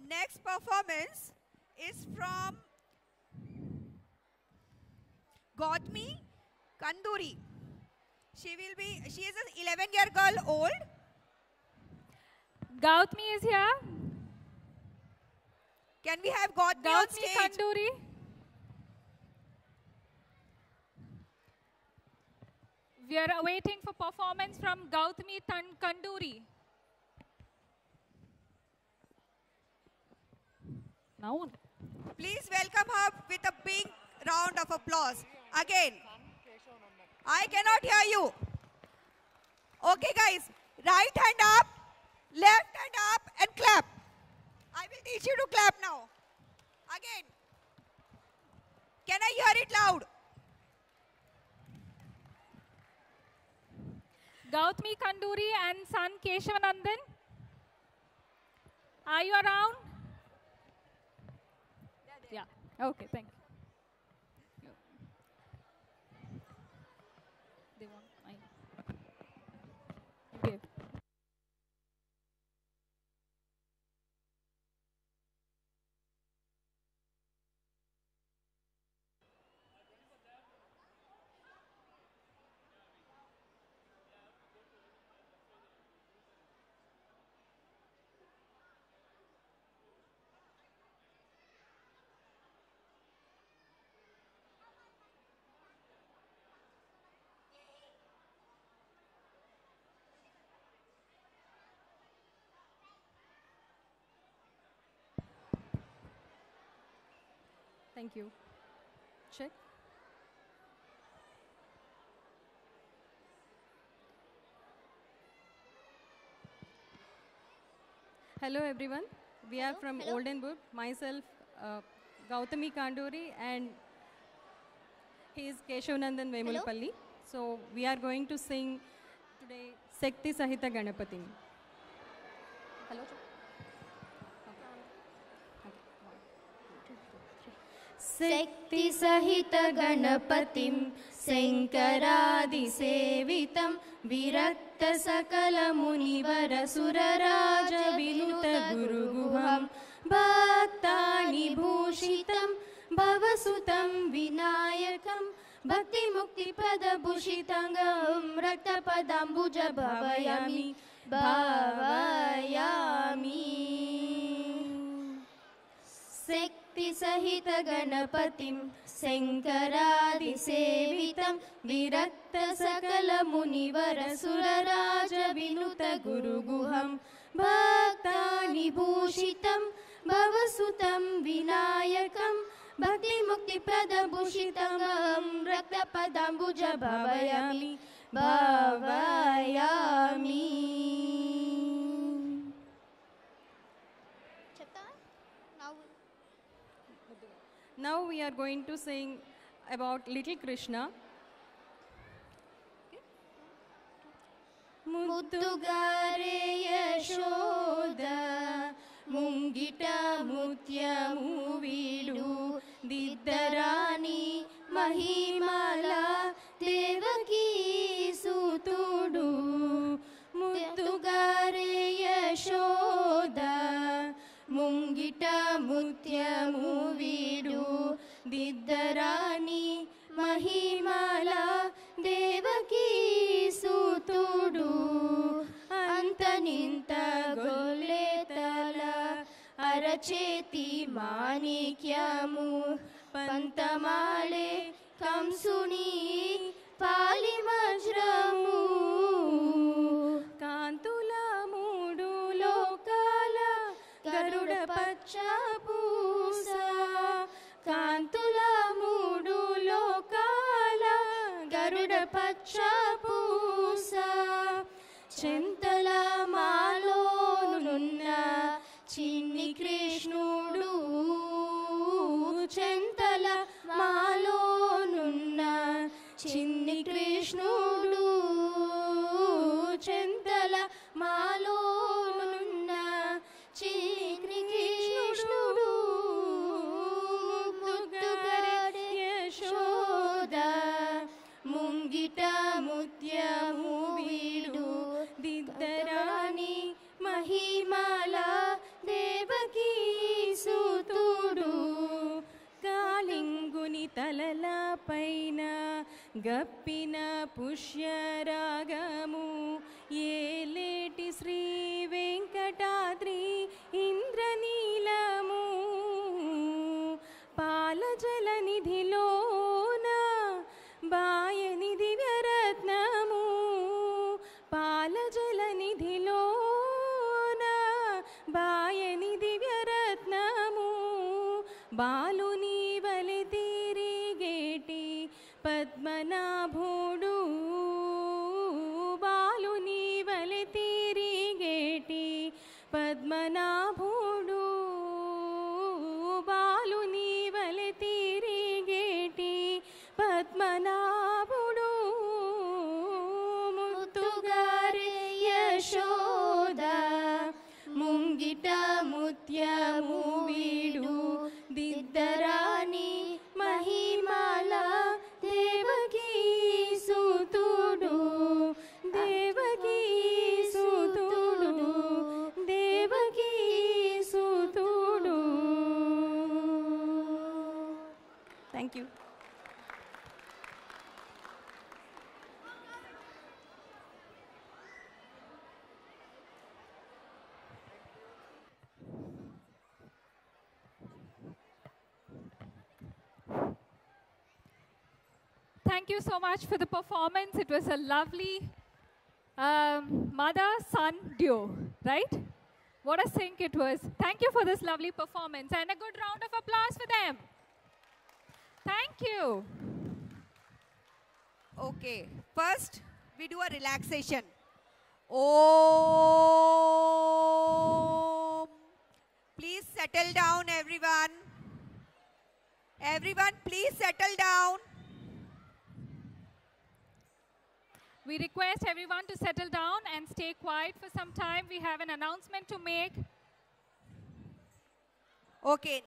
Next performance is from Gautami Kanduri. She is an 11-year girl old. Gautami is here. Can we have Gautami on stage? Kanduri. We are waiting for performance from Gautami Kanduri. Now, please welcome her with a big round of applause. Again, I cannot hear you. Okay, guys, right hand up, left hand up, and clap. I will teach you to clap now. Again. Can I hear it loud? Gautami Kanduri and son Keshavanandan. Are you around? Yeah. Okay, thank you. They want give. Thank you. Check. Hello everyone. We are from Oldenburg. Myself, Gautami Kanduri, and he is Keshavanandan Vemulapalli. So we are going to sing today Shakti Sahita Ganapati. Hello. शक्ति सहित गणपतिं शंकरादिसेवितं विरक्त सकल मुनिवर सुरराज विनुत गुरुगुहं भक्तानि भूषितं भवसुतं विनायकं भक्तिमुक्तिप्रदभूषितं रक्तपदाम्बुज भावयामि शक्ति सहित गणपतिं शंकरादिसेवितं विरक्त सकल मुनिवर सुरराज विनुत गुरुगुहं भक्तानि भूषितं भवसुतं विनायकं भक्तिमुक्तिप्रदभूषितं रक्तपदाम्बुज भावयामि Now we are going to sing about little Krishna. ముద్దుగారే Yashoda ముంగిట ముత్యము వీడు దిద్దరాని మహిమల దేవకీ సూతుడు ముద్దుగారే యశోద ముంగిట ముత్యము వీడు దిద్దరాని మహిమల దేవకీ సూతుడు అంతనింత గొల్లెతల అరచేతి మాణిక్యము పంతమాళే కంసుని పాలిమజ్రము కాంతుల మూడు లోకాల గరుడ పచ్చ పూస కాంతుల మూడు లోకాల గరుడ పచ్చ పూస చింతల మాలోనున్న చిన్ని కృష్ణుడు చింతల మాలోనున్న చిన్ని కృష్ణుడు చింతల మాలోనున్న చిన్ని కృష్ణుడు గప్పిన పుష్యరాగము ఏలేటి శ్రీ వెంకటాద్రి ఇంద్రనీలము పాలజల నిధిలోన బాయని దివ్యరత్నము పాలజల నిధిలోన బాయని దివ్యరత్నము బాలుని వలె తిరిగేటి పద్మనాభుడు బాలుని వలె తిరిగేటి పద్మనాభుడు బాలుని వలె తిరిగేటి పద్మనాభుడు ముత్తుగారే యశోద ముంగిట ముత్యము వీడు దిద్దరాని మహిమల దేవకీ సుతుడు దేవకీ సుతుడు దేవకీ సుతుడు. Thank you. Thank you so much for the performance. It was a lovely mother-son duo, right? What a sync it was. Thank you for this lovely performance and a good round of applause for them. Thank you. Okay, first we do a relaxation. Om. Please settle down, everyone. Everyone, please settle down. We request everyone to settle down and stay quiet for some time. We have an announcement to make. Okay.